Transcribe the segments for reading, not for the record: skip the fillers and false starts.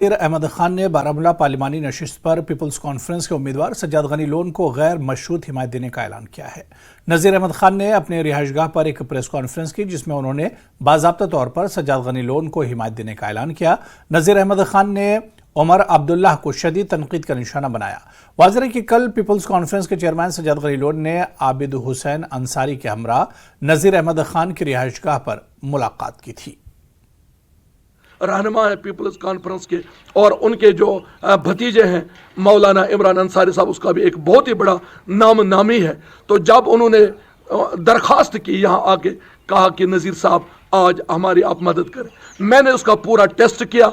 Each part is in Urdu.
احمد خان نے بارہمولہ پارلیمانی نشست پر پیپلز کانفرنس کے امیدوار سجاد غنی لون کو غیر مشروط حمایت دینے کا اعلان کیا ہے۔ نذیر احمد خان نے اپنے رہائش گاہ پر ایک پریس کانفرنس کی جس میں انہوں نے باضابطہ طور پر سجاد غنی لون کو حمایت دینے کا اعلان کیا۔ نذیر احمد خان نے عمر عبداللہ کو شدید تنقید کا نشانہ بنایا۔ واضح ہے کہ کل پیپلز کانفرنس کے چیئرمین سجاد غنی لون نے عابد حسین انصاری کے ہمراہ نذیر احمد خان کی رہائش گاہ پر ملاقات کی تھی۔ رہنما ہے پیپلز کانفرنس کے اور ان کے جو بھتیجے ہیں مولانا عمران انصاری صاحب، اس کا بھی ایک بہت ہی بڑا نام نامی ہے۔ تو جب انہوں نے درخواست کی یہاں آ کے، کہا کہ نذیر صاحب آج ہماری آپ مدد کریں، میں نے اس کا پورا ٹیسٹ کیا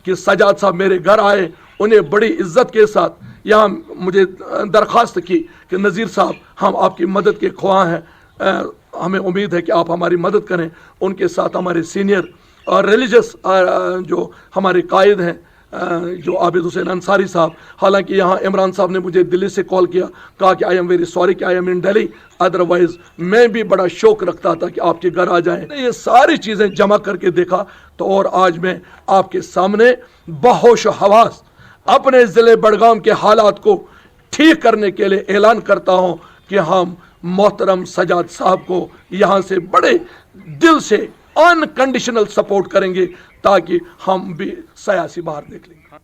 کہ سجاد صاحب میرے گھر آئے، انہیں بڑی عزت کے ساتھ یہاں مجھے درخواست کی کہ نذیر صاحب ہم آپ کی مدد کے خواہاں ہیں، ہمیں امید ہے کہ آپ ہماری مدد کریں۔ ان کے ساتھ ہمارے سینئر اور ریلیجس جو ہمارے قائد ہیں جو عابد حسین انصاری صاحب، حالانکہ یہاں عمران صاحب نے مجھے دلی سے کال کیا، کہا کہ آئی ایم ویری سوری کہ I am in Delhi, otherwise میں بھی بڑا شوق رکھتا تھا کہ آپ کے گھر آ جائیں۔ یہ ساری چیزیں جمع کر کے دیکھا تو اور آج میں آپ کے سامنے بہوش و حواس اپنے ضلع بڑگام کے حالات کو ٹھیک کرنے کے لیے اعلان کرتا ہوں کہ ہم محترم سجاد صاحب کو یہاں سے بڑے دل سے انکنڈیشنل سپورٹ کریں گے تاکہ ہم بھی سیاسی باہر دیکھ لیں گے۔